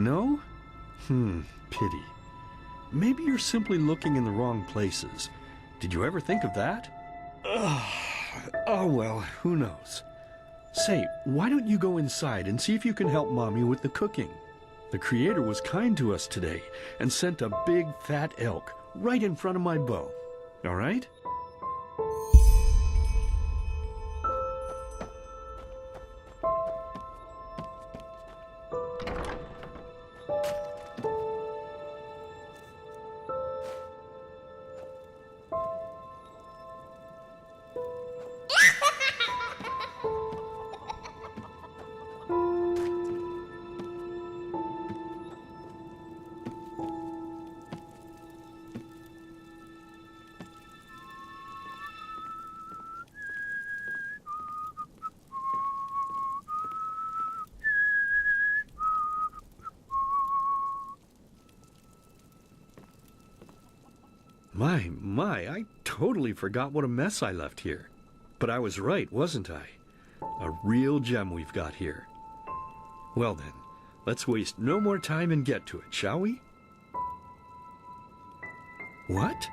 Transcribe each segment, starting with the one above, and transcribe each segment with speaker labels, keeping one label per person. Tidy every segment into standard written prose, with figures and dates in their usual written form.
Speaker 1: No? Pity. Maybe you're simply looking in the wrong places. Did you ever think of that? Oh well, who knows. Say, why don't you go inside and see if you can help Mommy with the cooking? The Creator was kind to us today and sent a big fat elk right in front of my bow. All right? My, I totally forgot what a mess I left here. But I was right, wasn't I? A real gem we've got here. Well then, let's waste no more time and get to it, shall we? What?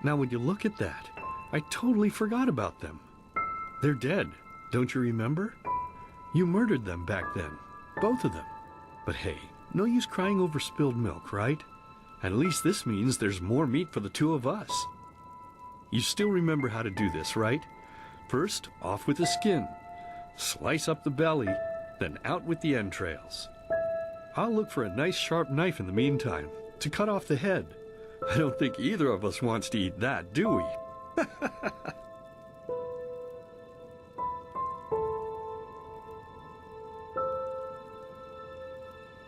Speaker 1: Now would you look at that? I totally forgot about them. They're dead, don't you remember? You murdered them back then, both of them. But hey, no use crying over spilled milk, right? At least this means there's more meat for the two of us. You still remember how to do this, right? First, off with the skin. Slice up the belly, then out with the entrails. I'll look for a nice sharp knife in the meantime to cut off the head. I don't think either of us wants to eat that, do we?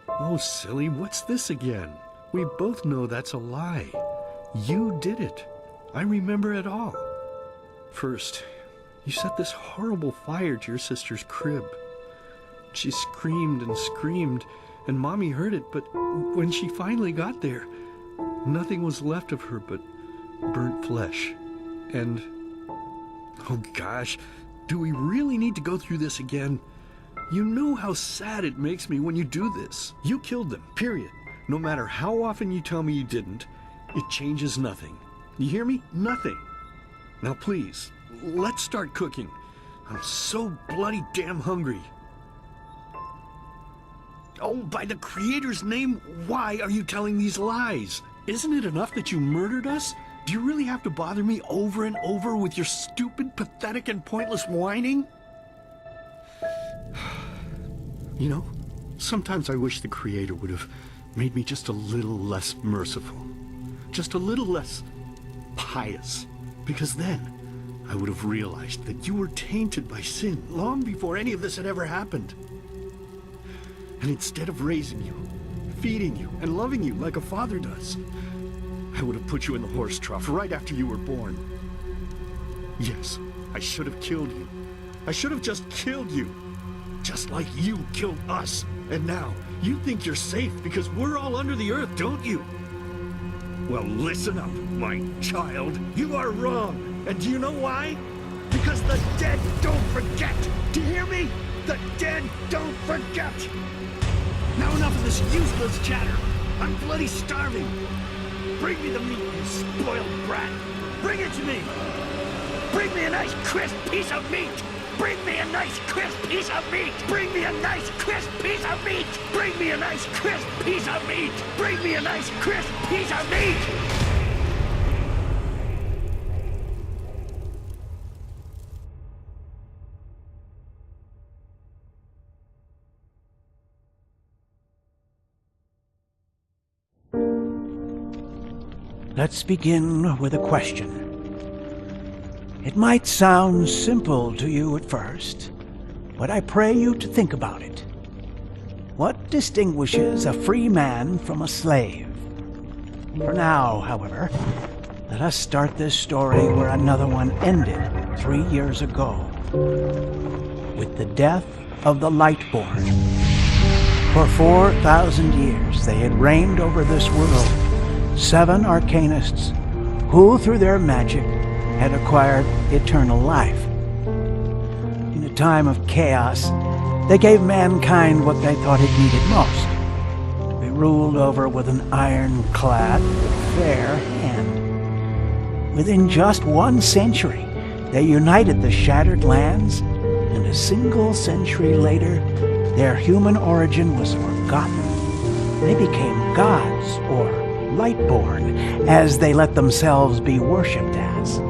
Speaker 1: Oh, silly, what's this again? We both know that's a lie. You did it. I remember it all. First, you set this horrible fire to your sister's crib. She screamed and screamed, and Mommy heard it, but when she finally got there, nothing was left of her but burnt flesh. And, oh gosh, do we really need to go through this again? You know how sad it makes me when you do this. You killed them, period. No matter how often you tell me you didn't, it changes nothing. You hear me? Nothing. Now please, let's start cooking. I'm so bloody damn hungry. Oh, by the Creator's name, why are you telling these lies? Isn't it enough that you murdered us? Do you really have to bother me over and over with your stupid, pathetic, and pointless whining? You know, sometimes I wish the Creator would have made me just a little less merciful. Just a little less pious. Because then I would have realized that you were tainted by sin long before any of this had ever happened. And instead of raising you, feeding you, and loving you like a father does, I would have put you in the horse trough right after you were born. Yes, I should have killed you. I should have just killed you. Just like you killed us. And now, you think you're safe because we're all under the earth, don't you? Well, listen up, my child. You are wrong. And do you know why? Because the dead don't forget. Do you hear me? The dead don't forget. Now enough of this useless chatter. I'm bloody starving. Bring me the meat, you spoiled brat. Bring it to me. Bring me a nice crisp piece of meat. Bring me a nice crisp piece of meat! Bring me a nice crisp piece of meat! Bring me a nice crisp piece of meat! Bring me a nice crisp piece of meat!
Speaker 2: Let's begin with a question. It might sound simple to you at first, but I pray you to think about it. What distinguishes a free man from a slave? For now, however, let us start this story where another one ended 3 years ago, with the death of the Lightborn. For 4,000 years they had reigned over this world, 7 arcanists who, through their magic, had acquired eternal life. In a time of chaos, they gave mankind what they thought it needed most: ruled over with an ironclad, fair hand. Within just 1 century, they united the shattered lands, and a single century later, their human origin was forgotten. They became gods, or lightborn, as they let themselves be worshipped as.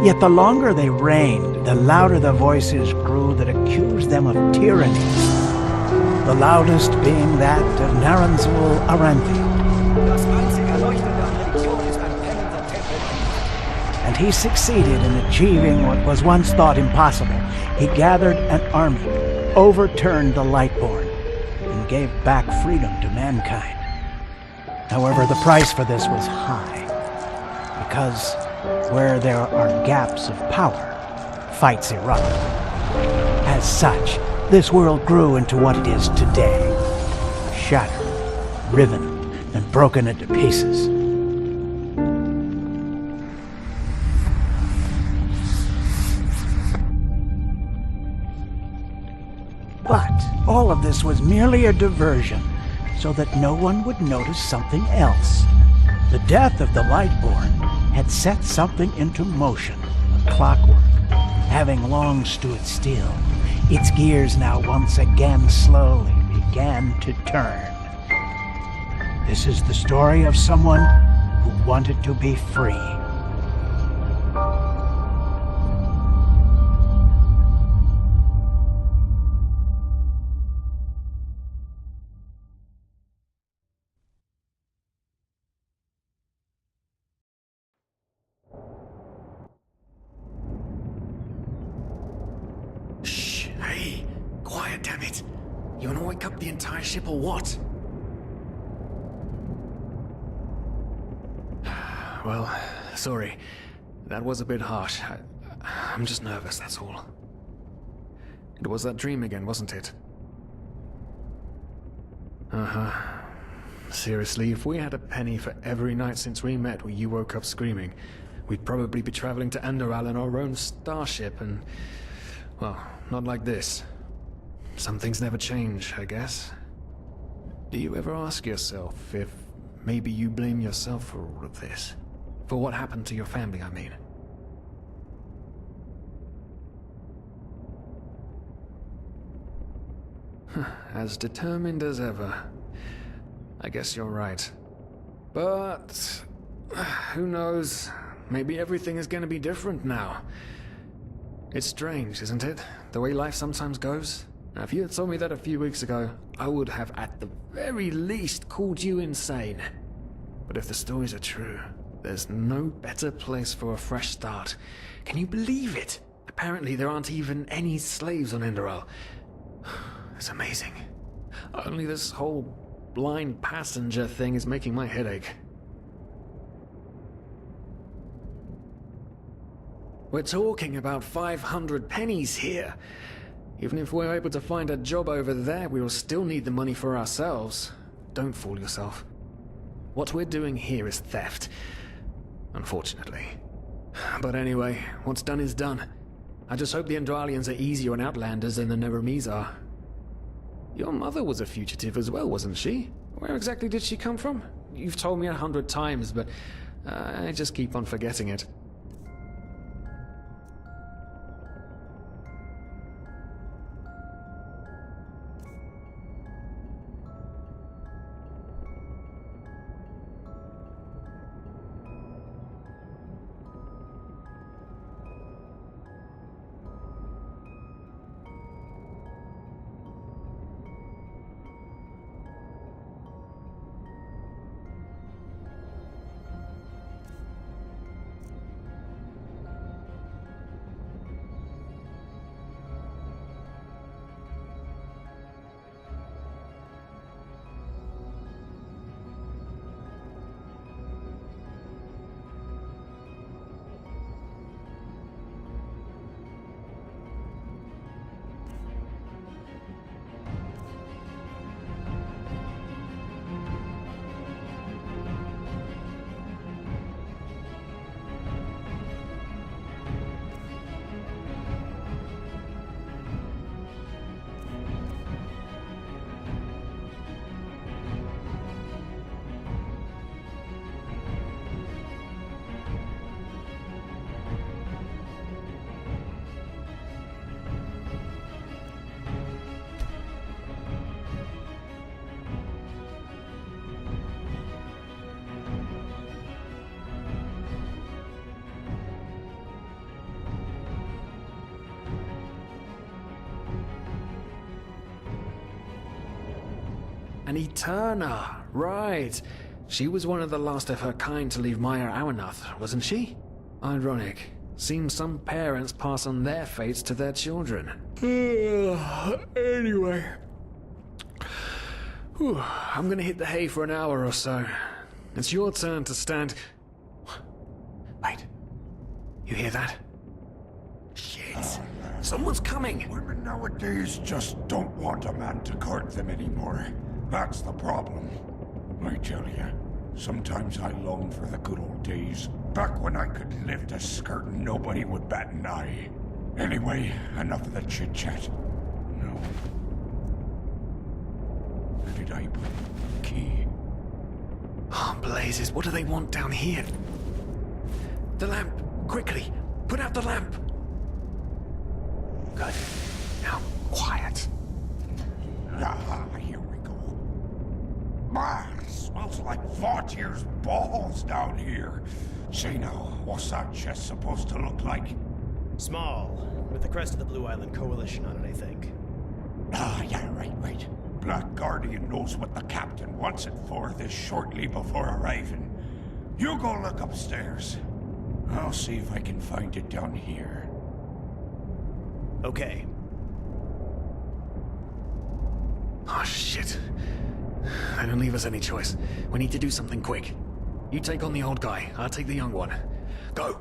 Speaker 2: Yet the longer they reigned, the louder the voices grew that accused them of tyranny. The loudest being that of Naranzul Aranthi. And he succeeded in achieving what was once thought impossible. He gathered an army, overturned the Lightborn, and gave back freedom to mankind. However, the price for this was high, because where there are gaps of power, fights erupt. As such, this world grew into what it is today, shattered, riven, and broken into pieces. But all of this was merely a diversion, so that no one would notice something else. The death of the Lightborn had set something into motion, a clockwork. Having long stood still, its gears now once again slowly began to turn. This is the story of someone who wanted to be free.
Speaker 3: Hey, quiet, damn it. You wanna wake up the entire ship or what? Well, sorry. That was a bit harsh. I'm just nervous, that's all. It was that dream again, wasn't it? Uh-huh. Seriously, if we had a penny for every night since we met where you woke up screaming, we'd probably be traveling to Enderal in our own starship and... well, not like this. Some things never change, I guess. Do you ever ask yourself if maybe you blame yourself for all of this? For what happened to your family, I mean? As determined as ever. I guess you're right. But... who knows? Maybe everything is going to be different now. It's strange, isn't it? The way life sometimes goes? Now, if you had told me that a few weeks ago, I would have at the very least called you insane. But if the stories are true, there's no better place for a fresh start. Can you believe it? Apparently there aren't even any slaves on Enderal. It's amazing. Only this whole blind passenger thing is making my head ache. We're talking about 500 pennies here. Even if we're able to find a job over there, we will still need the money for ourselves. Don't fool yourself. What we're doing here is theft. Unfortunately. But anyway, what's done is done. I just hope the Endralians are easier on Outlanders than the Neremes are. Your mother was a fugitive as well, wasn't she? Where exactly did she come from? You've told me 100 times, but I just keep on forgetting it. An Eterna, right. She was one of the last of her kind to leave Maya Awanath, wasn't she? Ironic. Seems some parents pass on their fates to their children. Anyway. Whew, I'm gonna hit the hay for an hour or so. It's your turn to stand... Wait. You hear that? Shit. Someone's coming!
Speaker 4: Women nowadays just don't want a man to guard them anymore. That's the problem. I tell you, sometimes I long for the good old days, back when I could lift a skirt and nobody would bat an eye. Anyway, enough of the chit-chat. No. Where did I put the key?
Speaker 3: Oh, blazes, what do they want down here? The lamp! Quickly! Put out the lamp! Good. Now, quiet.
Speaker 4: Ah, here we go. Ah, smells like Vaughtier's balls down here. Say now, what's that chest supposed to look like?
Speaker 5: Small, with the crest of the Blue Island Coalition on it, I think.
Speaker 4: Ah, yeah, right. Black Guardian knows what the captain wants it for this shortly before arriving. You go look upstairs. I'll see if I can find it down here.
Speaker 5: Okay.
Speaker 3: Oh, shit. They don't leave us any choice. We need to do something quick. You take on the old guy, I'll take the young one. Go!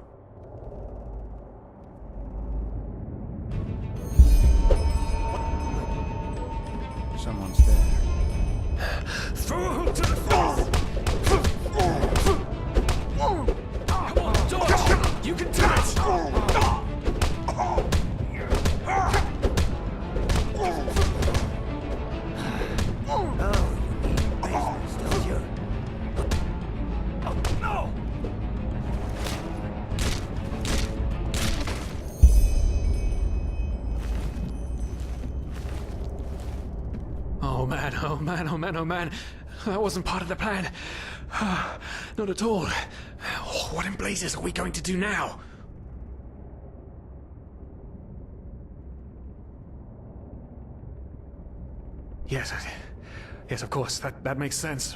Speaker 2: Someone's there.
Speaker 3: Throw a hook to the face! Come on, dodge! You can do it! Oh man. That wasn't part of the plan. Not at all. What in blazes are we going to do now? Yes, of course. That makes sense.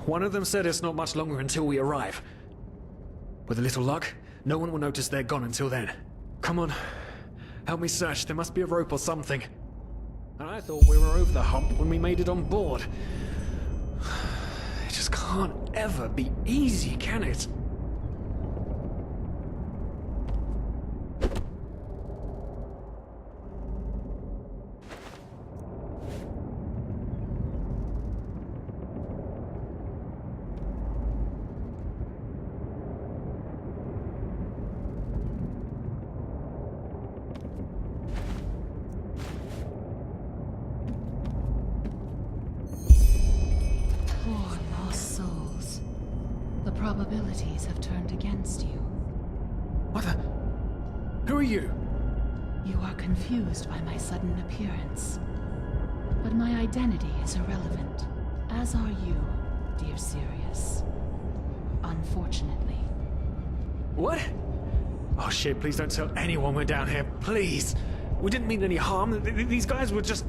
Speaker 3: One of them said it's not much longer until we arrive. With a little luck, no one will notice they're gone until then. Come on. Help me search. There must be a rope or something. And I thought we were over the hump when we made it on board. It just can't ever be easy, can it?
Speaker 6: Probabilities have turned against you.
Speaker 3: What the? Who are you?
Speaker 6: You are confused by my sudden appearance. But my identity is irrelevant, as are you, dear Sirius. Unfortunately.
Speaker 3: What? Oh shit, please don't tell anyone we're down here, please! We didn't mean any harm, these guys were just...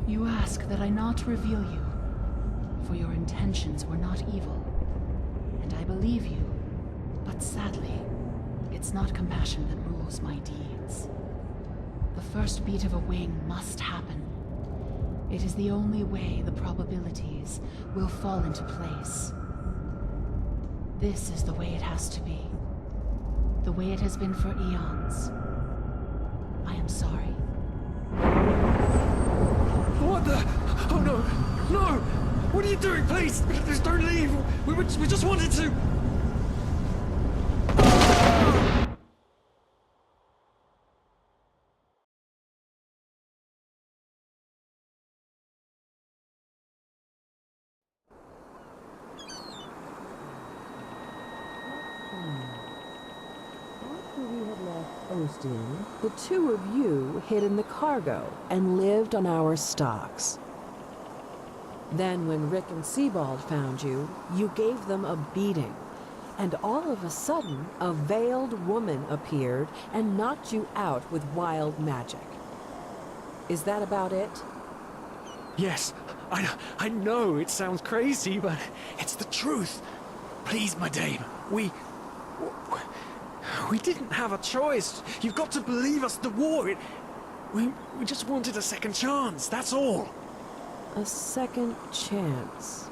Speaker 6: You ask that I not reveal you, for your intentions were not evil. And I believe you, but sadly, it's not compassion that rules my deeds. The first beat of a wing must happen. It is the only way the probabilities will fall into place. This is the way it has to be. The way it has been for eons. I am sorry.
Speaker 3: What the? Oh no! No! What are you doing? Please! Please don't leave! We just wanted to...
Speaker 7: After we had left Osteen, the two of you hid in the cargo and lived on our stocks. Then when Rick and Sebald found you, you gave them a beating. And all of a sudden, a veiled woman appeared and knocked you out with wild magic. Is that about it?
Speaker 3: Yes, I know it sounds crazy, but it's the truth. Please, my dame, we didn't have a choice. You've got to believe us, the war, we just wanted a second chance, that's all.
Speaker 7: A second chance.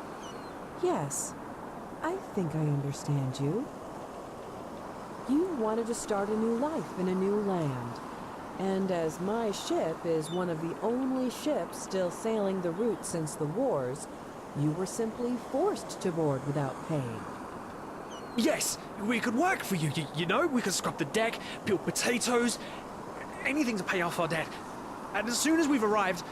Speaker 7: Yes, I think I understand you. You wanted to start a new life in a new land. And as my ship is one of the only ships still sailing the route since the wars, you were simply forced to board without paying.
Speaker 3: Yes, we could work for you, you know? We could scrub the deck, peel potatoes, anything to pay off our debt. And as soon as we've arrived...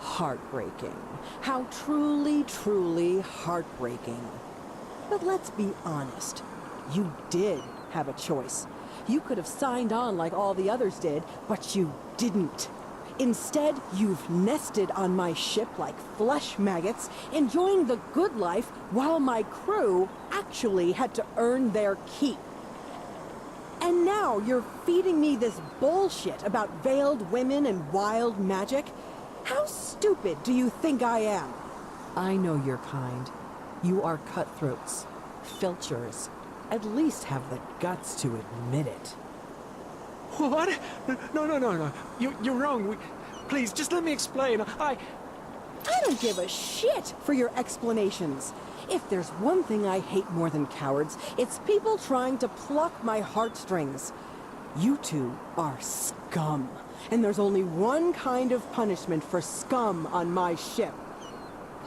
Speaker 7: Heartbreaking. How truly, truly heartbreaking. But let's be honest. You did have a choice. You could have signed on like all the others did, but you didn't. Instead, you've nested on my ship like flesh maggots, enjoying the good life while my crew actually had to earn their keep. And now you're feeding me this bullshit about veiled women and wild magic? How stupid do you think I am? I know your kind. You are cutthroats, filchers. At least have the guts to admit it.
Speaker 3: What? No. You're wrong. Please, just let me explain. I
Speaker 7: don't give a shit for your explanations. If there's one thing I hate more than cowards, it's people trying to pluck my heartstrings. You two are scum. And there's only one kind of punishment for scum on my ship.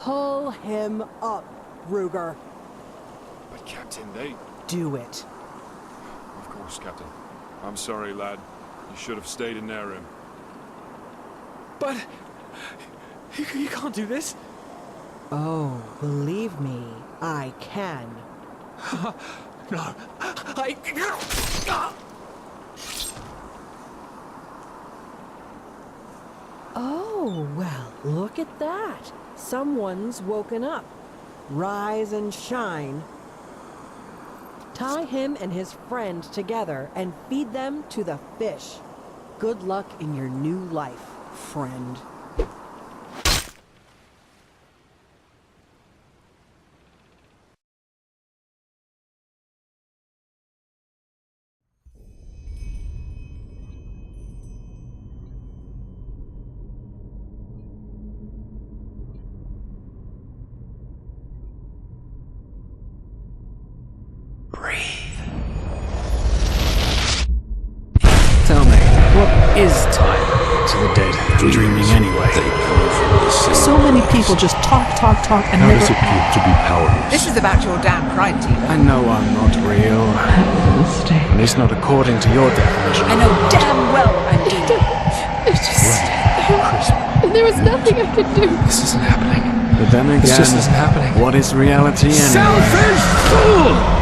Speaker 7: Pull him up, Ruger.
Speaker 8: But Captain, they...
Speaker 7: Do it.
Speaker 8: Of course, Captain. I'm sorry, lad. You should have stayed in their room.
Speaker 3: But... You can't do this.
Speaker 7: Oh, believe me, I can.
Speaker 3: No,
Speaker 7: Oh, well, look at that. Someone's woken up. Rise and shine. Tie him and his friend together and feed them to the fish. Good luck in your new life, friend.
Speaker 3: Tell me, what is time to the dead? Dreaming anyway.
Speaker 9: So many people just talk, and
Speaker 1: How
Speaker 9: never
Speaker 1: does it feel
Speaker 9: act.
Speaker 1: to be powerless?
Speaker 9: This is about your damn pride, Tina.
Speaker 3: I know I'm not real. At least not according to your definition.
Speaker 9: I know damn well I do.
Speaker 6: It's just... There was nothing I could do.
Speaker 3: This isn't happening. But then again,
Speaker 8: This just isn't happening.
Speaker 3: What is reality anyway?
Speaker 8: Selfish fool!